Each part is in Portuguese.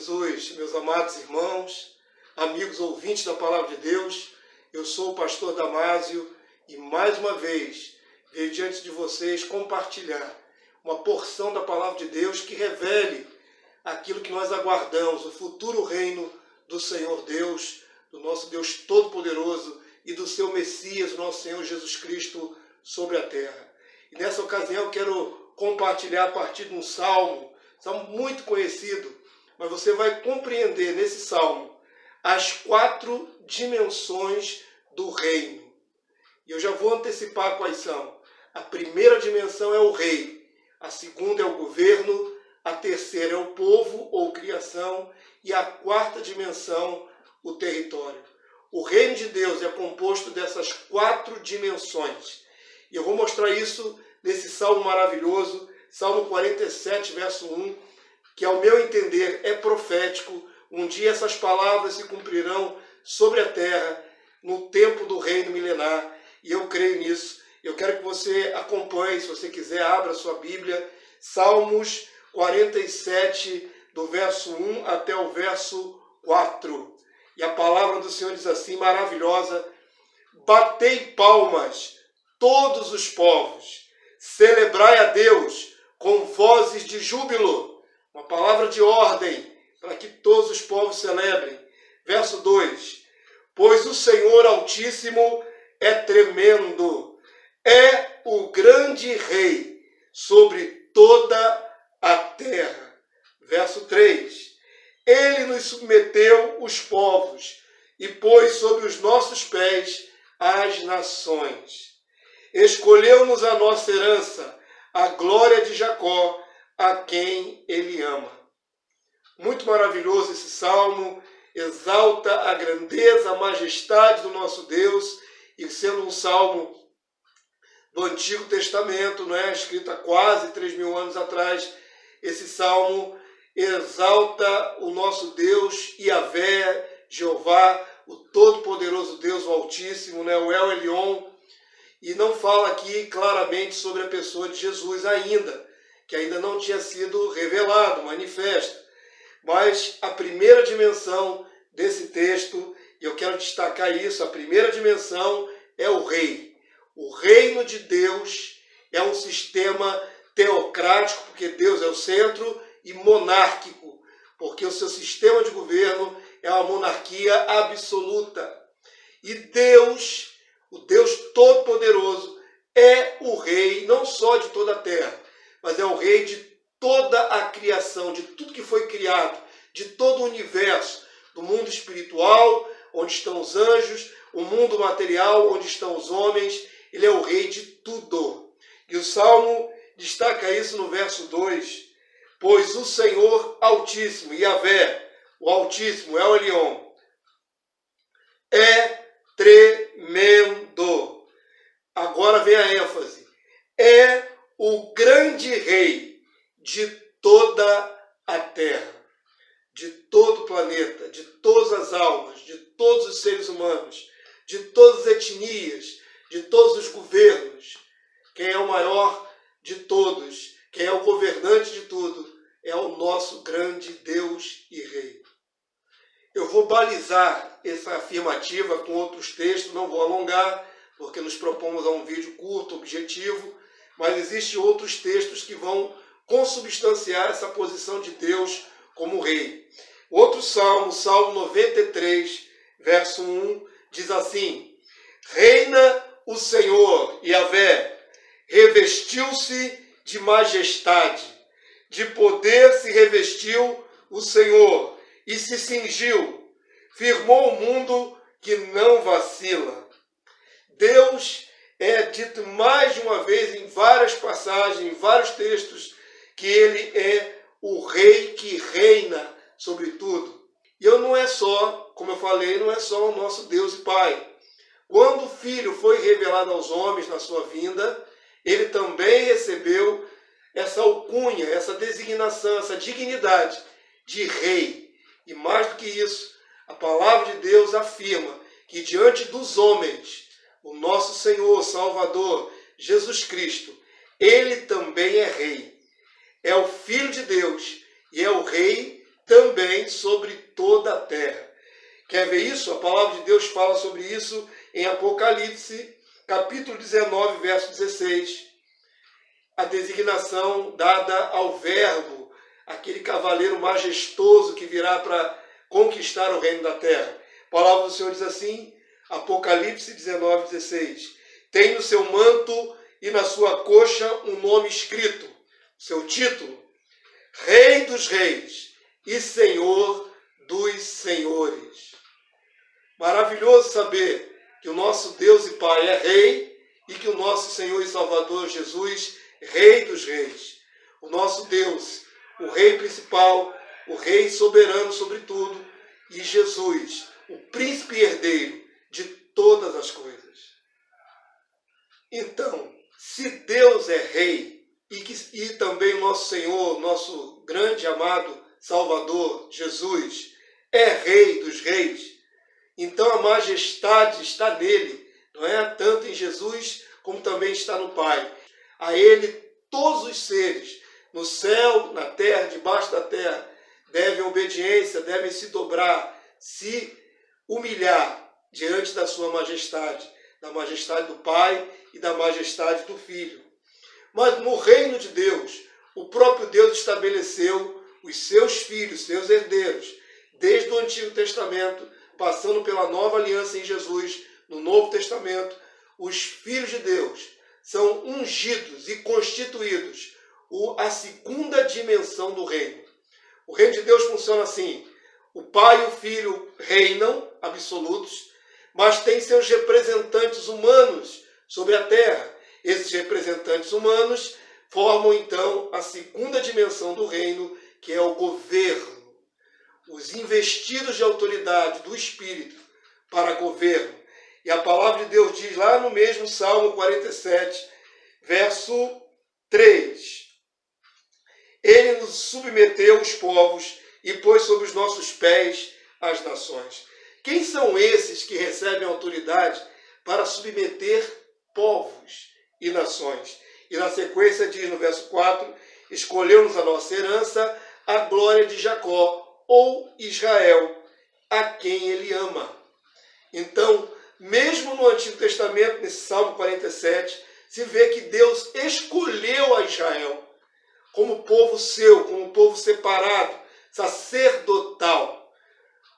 Jesus, meus amados irmãos, amigos ouvintes da Palavra de Deus, eu sou o pastor Damásio e mais uma vez venho diante de vocês compartilhar uma porção da Palavra de Deus que revele aquilo que nós aguardamos, o futuro reino do Senhor Deus, do nosso Deus Todo-Poderoso e do seu Messias, nosso Senhor Jesus Cristo, sobre a terra. E nessa ocasião eu quero compartilhar a partir de um salmo muito conhecido, mas você vai compreender nesse salmo as 4 dimensões do reino. E eu já vou antecipar quais são. A primeira dimensão é o rei, a segunda é o governo, a terceira é o povo ou criação e a quarta dimensão, o território. O reino de Deus é composto dessas 4 dimensões. E eu vou mostrar isso nesse salmo maravilhoso, Salmo 47, verso 1, que ao meu entender é profético. Um dia essas palavras se cumprirão sobre a terra no tempo do reino milenar. E eu creio nisso. Eu quero que você acompanhe, se você quiser, abra sua Bíblia. Salmos 47, do verso 1 até o verso 4. E a palavra do Senhor diz assim, maravilhosa: batei palmas, todos os povos, celebrai a Deus com vozes de júbilo. Uma palavra de ordem para que todos os povos celebrem. Verso 2. Pois o Senhor Altíssimo é tremendo, é o grande rei sobre toda a terra. Verso 3. Ele nos submeteu os povos e pôs sobre os nossos pés as nações. Escolheu-nos a nossa herança, a glória de Jacó, a quem ele ama. Muito maravilhoso esse salmo, exalta a grandeza, a majestade do nosso Deus, e sendo um salmo do Antigo Testamento, escrito há quase 3.000 anos atrás, esse salmo exalta o nosso Deus, Yahvé, Jeová, o Todo-Poderoso Deus, o Altíssimo, o El Elyon, e não fala aqui claramente sobre a pessoa de Jesus ainda, que ainda não tinha sido revelado, manifesto. Mas a primeira dimensão desse texto, e eu quero destacar isso, a primeira dimensão é o rei. O reino de Deus é um sistema teocrático, porque Deus é o centro, e monárquico, porque o seu sistema de governo é uma monarquia absoluta. E Deus, o Deus Todo-Poderoso, é o rei não só de toda a terra, mas é o rei de toda a criação, de tudo que foi criado, de todo o universo, do mundo espiritual, onde estão os anjos, o mundo material, onde estão os homens. Ele é o rei de tudo. E o Salmo destaca isso no verso 2. Pois o Senhor Altíssimo, Yahvé, o Altíssimo, El Elyon, é tremendo. Agora vem a ênfase. É o grande rei de toda a terra, de todo o planeta, de todas as almas, de todos os seres humanos, de todas as etnias, de todos os governos. Quem é o maior de todos, quem é o governante de tudo, é o nosso grande Deus e Rei. Eu vou balizar essa afirmativa com outros textos, não vou alongar, porque nos propomos a um vídeo curto, objetivo, mas existem outros textos que vão consubstanciar essa posição de Deus como Rei. Outro salmo, Salmo 93, verso 1, diz assim: reina o Senhor, Yahvé, revestiu-se de majestade, de poder se revestiu o Senhor e se cingiu, firmou o mundo que não vacila. Deus é dito mais de uma vez em várias passagens, em vários textos, que ele é o rei que reina sobre tudo. E eu não é só, como eu falei, não é só o nosso Deus e Pai. Quando o Filho foi revelado aos homens na sua vinda, ele também recebeu essa alcunha, essa designação, essa dignidade de rei. E mais do que isso, a palavra de Deus afirma que diante dos homens, o nosso Senhor, Salvador, Jesus Cristo, ele também é rei. É o Filho de Deus e é o rei também sobre toda a terra. Quer ver isso? A palavra de Deus fala sobre isso em Apocalipse, capítulo 19, verso 16. A designação dada ao Verbo, aquele cavaleiro majestoso que virá para conquistar o reino da terra. A palavra do Senhor diz assim, Apocalipse 19, 16. Tem no seu manto e na sua coxa um nome escrito, seu título, Rei dos Reis e Senhor dos Senhores. Maravilhoso saber que o nosso Deus e Pai é Rei e que o nosso Senhor e Salvador Jesus, Rei dos Reis. O nosso Deus, o Rei principal, o Rei soberano sobre tudo, e Jesus, o príncipe herdeiro de todas as coisas. Então, se Deus é Rei e também o nosso Senhor, nosso grande amado Salvador, Jesus, é Rei dos Reis, então a majestade está nele, não é? Tanto em Jesus como também está no Pai. A ele todos os seres, no céu, na terra, debaixo da terra, devem obediência, devem se dobrar, se humilhar diante da sua majestade, da majestade do Pai e da majestade do Filho. Mas no reino de Deus, o próprio Deus estabeleceu os seus filhos, seus herdeiros, desde o Antigo Testamento, passando pela nova aliança em Jesus, no Novo Testamento, os filhos de Deus são ungidos e constituídos a segunda dimensão do reino. O reino de Deus funciona assim: o Pai e o Filho reinam absolutos, mas tem seus representantes humanos sobre a terra. Esses representantes humanos formam então a segunda dimensão do reino, que é o governo. Os investidos de autoridade do Espírito para governo. E a palavra de Deus diz lá no mesmo Salmo 47, verso 3. Ele nos submeteu os povos e pôs sob os nossos pés as nações. Quem são esses que recebem autoridade para submeter povos e nações? E na sequência diz no verso 4, escolheu-nos a nossa herança, a glória de Jacó, ou Israel, a quem ele ama. Então, mesmo no Antigo Testamento, nesse Salmo 47, se vê que Deus escolheu a Israel como povo seu, como povo separado, sacerdotal.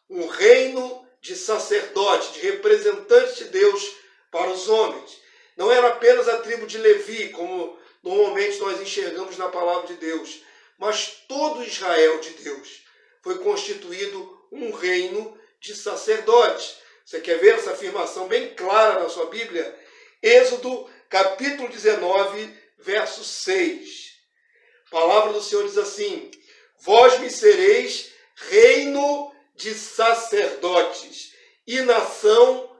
Um reino de sacerdote, de representante de Deus para os homens. Não era apenas a tribo de Levi, como normalmente nós enxergamos na palavra de Deus, mas todo Israel de Deus foi constituído um reino de sacerdotes. Você quer ver essa afirmação bem clara na sua Bíblia? Êxodo, capítulo 19, verso 6. A palavra do Senhor diz assim: vós me sereis reino de sacerdotes e nação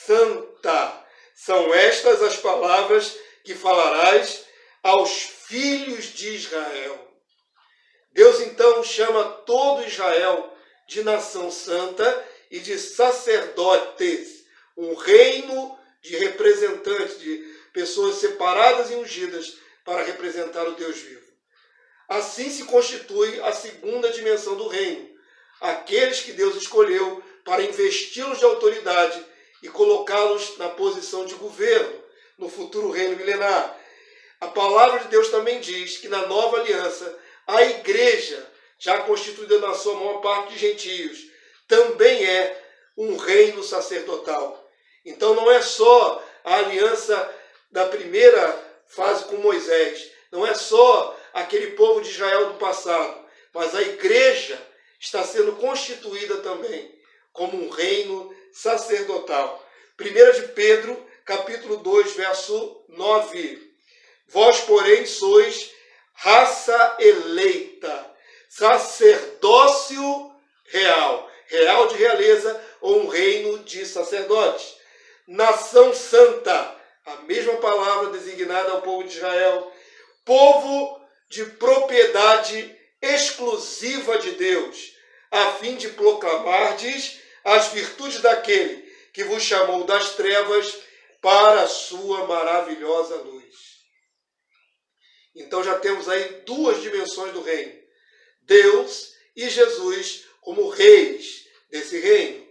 santa. São estas as palavras que falarás aos filhos de Israel. Deus então chama todo Israel de nação santa e de sacerdotes, um reino de representantes, de pessoas separadas e ungidas para representar o Deus vivo. Assim se constitui a segunda dimensão do reino, aqueles que Deus escolheu para investi-los de autoridade e colocá-los na posição de governo no futuro reino milenar. A palavra de Deus também diz que na nova aliança, a igreja, já constituída na sua maior parte de gentios, também é um reino sacerdotal. Então não é só a aliança da primeira fase com Moisés, não é só aquele povo de Israel do passado, mas a igreja está sendo constituída também como um reino sacerdotal. 1 de Pedro, capítulo 2, verso 9. Vós, porém, sois raça eleita, sacerdócio real, real de realeza ou um reino de sacerdotes, nação santa, a mesma palavra designada ao povo de Israel, povo de propriedade exclusiva de Deus, a fim de proclamardes as virtudes daquele que vos chamou das trevas para a sua maravilhosa luz. Então já temos aí duas dimensões do reino. Deus e Jesus como reis desse reino.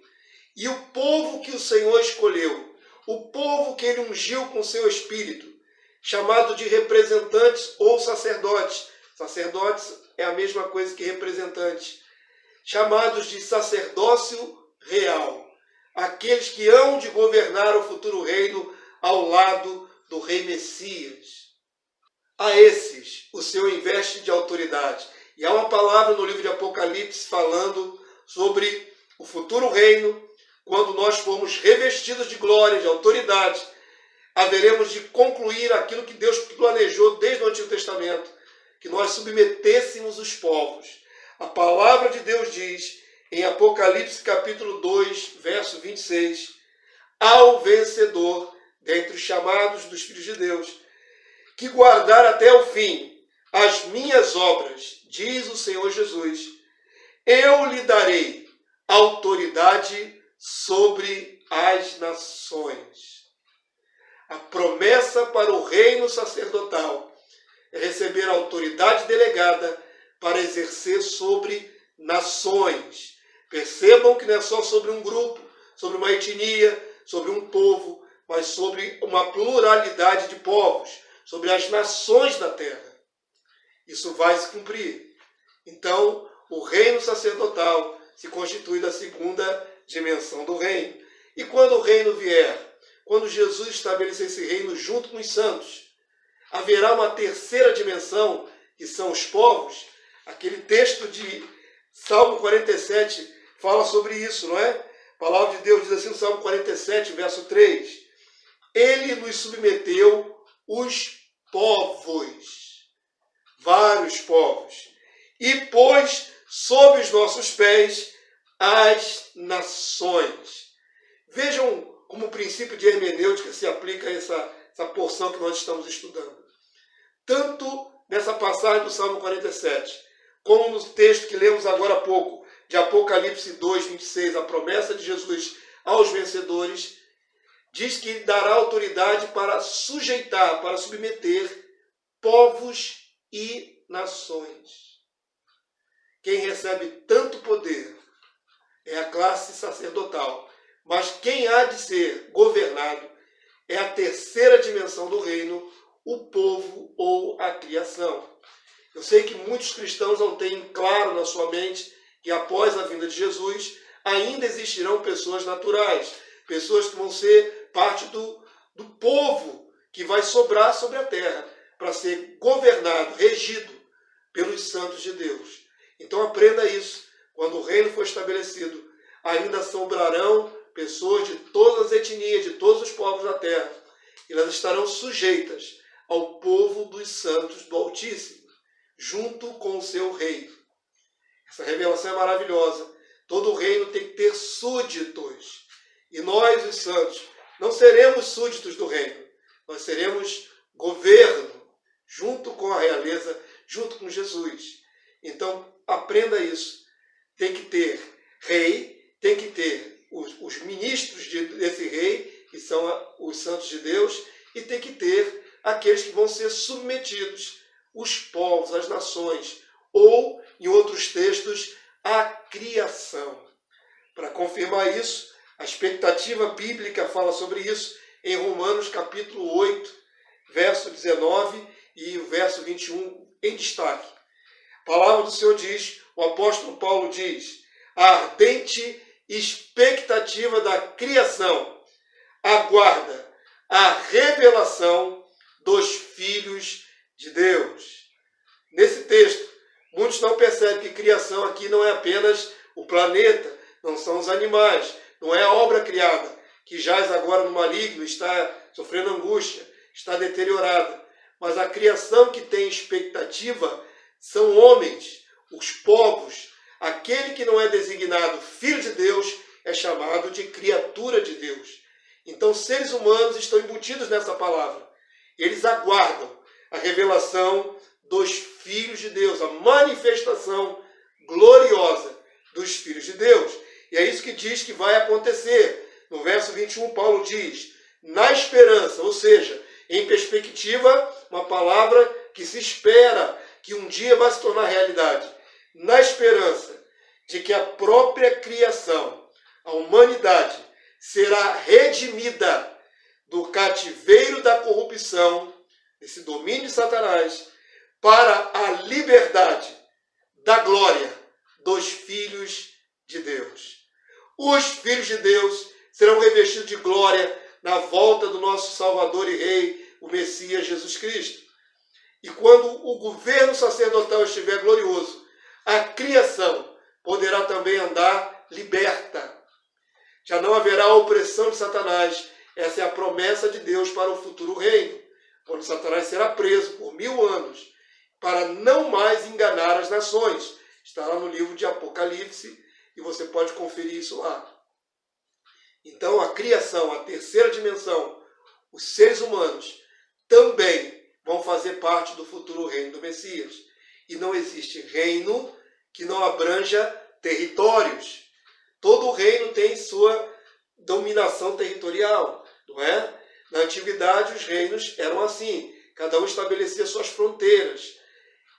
E o povo que o Senhor escolheu, o povo que ele ungiu com seu espírito, chamado de representantes ou sacerdotes. Sacerdotes é a mesma coisa que representantes. Chamados de sacerdócio real. Aqueles que hão de governar o futuro reino ao lado do rei Messias. A esses o Senhor investe de autoridade. E há uma palavra no livro de Apocalipse falando sobre o futuro reino, quando nós formos revestidos de glória, de autoridade, haveremos de concluir aquilo que Deus planejou desde o Antigo Testamento, que nós submetêssemos os povos. A palavra de Deus diz, em Apocalipse capítulo 2, verso 26, ao vencedor, dentre os chamados dos filhos de Deus, que guardar até o fim as minhas obras, diz o Senhor Jesus, eu lhe darei autoridade sobre as nações. A promessa para o reino sacerdotal é receber a autoridade delegada para exercer sobre nações. Percebam que não é só sobre um grupo, sobre uma etnia, sobre um povo, mas sobre uma pluralidade de povos, sobre as nações da terra. Isso vai se cumprir. Então, o reino sacerdotal se constitui da segunda dimensão do reino. E quando o reino vier, quando Jesus estabelecer esse reino junto com os santos, haverá uma terceira dimensão, que são os povos. Aquele texto de Salmo 47 fala sobre isso, não é? A palavra de Deus diz assim no Salmo 47, verso 3. Ele nos submeteu os povos, vários povos, e pôs sob os nossos pés as nações. Vejam como o princípio de hermenêutica se aplica a essa porção que nós estamos estudando. Tanto nessa passagem do Salmo 47, como no texto que lemos agora há pouco, de Apocalipse 2, 26, a promessa de Jesus aos vencedores, diz que dará autoridade para sujeitar, para submeter povos e nações. Quem recebe tanto poder é a classe sacerdotal, mas quem há de ser governado é a terceira dimensão do reino, o povo ou a criação. Eu sei que muitos cristãos não têm claro na sua mente que após a vinda de Jesus ainda existirão pessoas naturais, pessoas que vão ser parte do povo que vai sobrar sobre a terra para ser governado, regido pelos santos de Deus. Então aprenda isso. Quando o reino for estabelecido, ainda sobrarão pessoas de todas as etnias, de todos os povos da terra. E elas estarão sujeitas ao povo dos santos do Altíssimo, junto com o seu rei. Essa revelação é maravilhosa. Todo reino tem que ter súditos. E nós, os santos, não seremos súditos do reino. Nós seremos governo, junto com a realeza, junto com Jesus. Então, aprenda isso. Tem que ter rei, tem que ter os ministros desse rei, que são os santos de Deus, e tem que ter aqueles que vão ser submetidos, os povos, as nações, ou, em outros textos, a criação. Para confirmar isso, a expectativa bíblica fala sobre isso em Romanos capítulo 8, verso 19 e o verso 21 em destaque. A palavra do Senhor diz, o apóstolo Paulo diz, a ardente expectativa da criação aguarda a revelação dos filhos de Deus. Nesse texto, muitos não percebem que criação aqui não é apenas o planeta, não são os animais, não é a obra criada, que jaz agora no maligno, está sofrendo angústia, está deteriorada. Mas a criação que tem expectativa são homens, os povos. Aquele que não é designado filho de Deus é chamado de criatura de Deus. Então, seres humanos estão embutidos nessa palavra. Eles aguardam a revelação dos filhos de Deus, a manifestação gloriosa dos filhos de Deus. E é isso que diz que vai acontecer. No verso 21, Paulo diz, na esperança, ou seja, em perspectiva, uma palavra que se espera, que um dia vai se tornar realidade. na esperança de que a própria criação, a humanidade, será redimida do cativeiro da corrupção, desse domínio de Satanás, para a liberdade da glória dos filhos de Deus. Os filhos de Deus serão revestidos de glória na volta do nosso Salvador e Rei, o Messias Jesus Cristo. E quando o governo sacerdotal estiver glorioso, a criação poderá também andar liberta. Já não haverá opressão de Satanás. Essa é a promessa de Deus para o futuro reino, quando Satanás será preso por 1000 anos, para não mais enganar as nações. Está lá no livro de Apocalipse, e você pode conferir isso lá. Então, a criação, a terceira dimensão, os seres humanos, também vão fazer parte do futuro reino do Messias. E não existe reino que não abranja territórios. Todo reino tem sua dominação territorial, não é? Na antiguidade, os reinos eram assim. Cada um estabelecia suas fronteiras.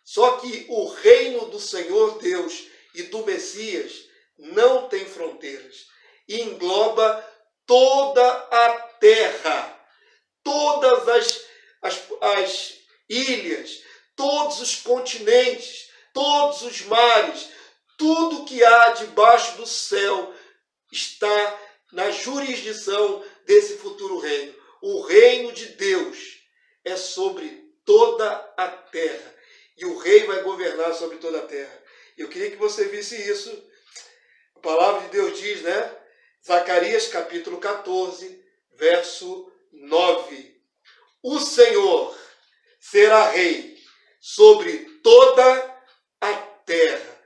Só que o reino do Senhor Deus e do Messias não tem fronteiras. E engloba toda a terra, todas as ilhas, todos os continentes, todos os mares, tudo que há debaixo do céu está na jurisdição desse futuro reino. O reino de Deus é sobre toda a terra. E o rei vai governar sobre toda a terra. Eu queria que você visse isso. A palavra de Deus diz, né? Zacarias capítulo 14, verso 9. O Senhor será rei sobre toda a terra.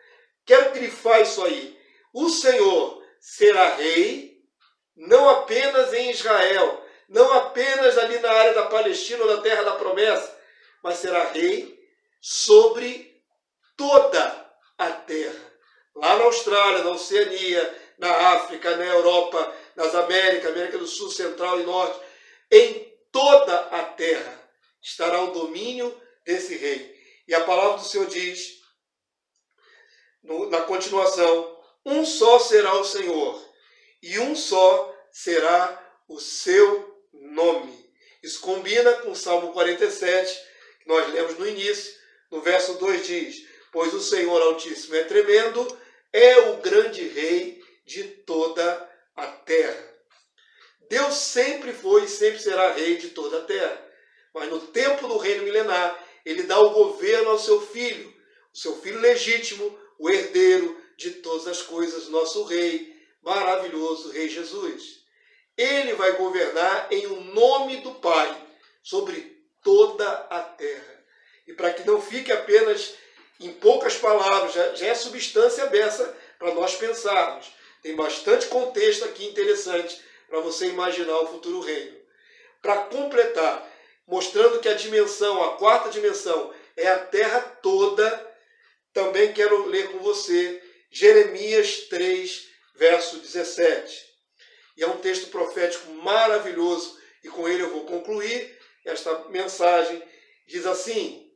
Quero grifar isso aí. O Senhor será rei não apenas em Israel, não apenas ali na área da Palestina ou da terra da promessa, mas será rei sobre toda a terra. Lá na Austrália, na Oceania, na África, na Europa, nas Américas, América do Sul, Central e Norte, em toda a terra estará o domínio desse rei. E a palavra do Senhor diz, na continuação, um só será o Senhor, e um só será o seu nome. Isso combina com o Salmo 47, que nós lemos no início. No verso 2 diz, pois o Senhor Altíssimo é tremendo, é o grande rei de toda a terra. Deus sempre foi e sempre será rei de toda a terra. Mas no tempo do reino milenar, ele dá o governo ao seu filho, o seu filho legítimo, o herdeiro de todas as coisas, nosso rei, maravilhoso rei Jesus. Ele vai governar em o nome do Pai sobre toda a terra. E para que não fique apenas em poucas palavras, já é substância dessa para nós pensarmos. Tem bastante contexto aqui interessante para você imaginar o futuro reino. Para completar, mostrando que a dimensão, a quarta dimensão, é a terra toda, também quero ler com você Jeremias 3, verso 17. E é um texto profético maravilhoso, e com ele eu vou concluir esta mensagem. Diz assim,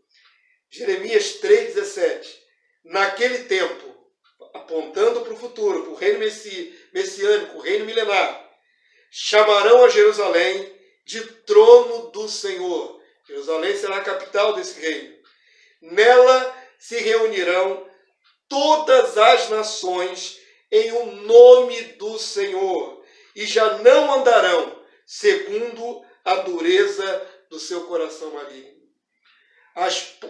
Jeremias 3, 17. Naquele tempo, apontando para o futuro, para o reino messiânico, o reino milenar, chamarão a Jerusalém de trono do Senhor. Jerusalém será a capital desse reino. Nela se reunirão todas as nações em o nome do Senhor, e já não andarão segundo a dureza do seu coração maligno.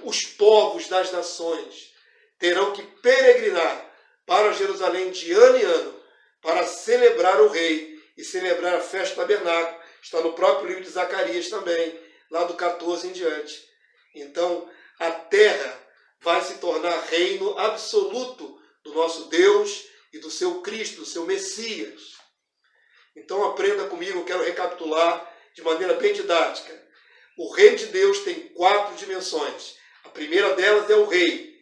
Os povos das nações terão que peregrinar para Jerusalém de ano em ano para celebrar o rei e celebrar a festa do tabernáculo. Está no próprio livro de Zacarias também, lá do 14 em diante. Então, a terra vai se tornar reino absoluto do nosso Deus e do seu Cristo, do seu Messias. Então, aprenda comigo, eu quero recapitular de maneira bem didática. O reino de Deus tem 4 dimensões. A primeira delas é o rei,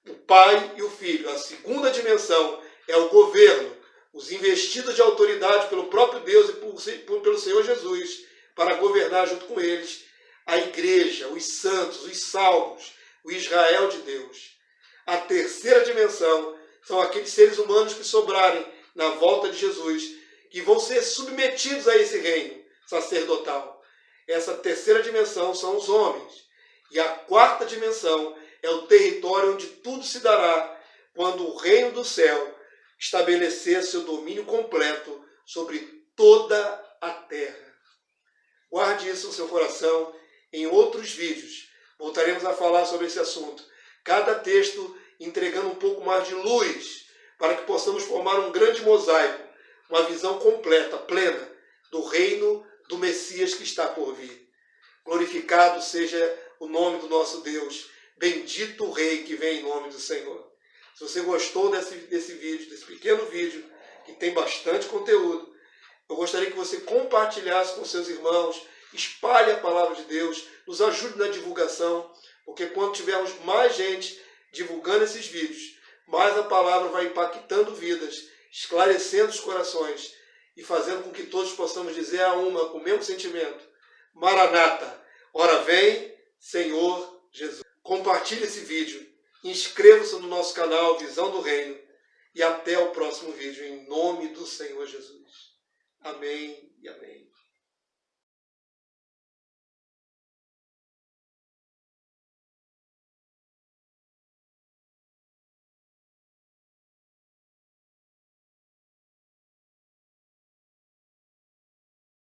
o pai e o filho. A segunda dimensão é o governo, os investidos de autoridade pelo próprio Deus e pelo Senhor Jesus, para governar junto com eles a igreja, os santos, os salvos, o Israel de Deus. A terceira dimensão são aqueles seres humanos que sobrarem na volta de Jesus, que vão ser submetidos a esse reino sacerdotal. Essa terceira dimensão são os homens. E a quarta dimensão é o território onde tudo se dará quando o reino do céu estabelecer seu domínio completo sobre toda a terra. Guarde isso no seu coração. Em outros vídeos voltaremos a falar sobre esse assunto. Cada texto entregando um pouco mais de luz para que possamos formar um grande mosaico, uma visão completa, plena do reino do Messias que está por vir. Glorificado seja o nome do nosso Deus. Bendito o Rei que vem em nome do Senhor. Se você gostou desse vídeo, desse pequeno vídeo, que tem bastante conteúdo, eu gostaria que você compartilhasse com seus irmãos, espalhe a palavra de Deus, nos ajude na divulgação, porque quando tivermos mais gente divulgando esses vídeos, mais a palavra vai impactando vidas, esclarecendo os corações e fazendo com que todos possamos dizer a uma, com o mesmo sentimento: Maranata, ora vem, Senhor Jesus. Compartilhe esse vídeo, inscreva-se no nosso canal Visão do Reino e até o próximo vídeo, em nome do Senhor Jesus. Amém e amém.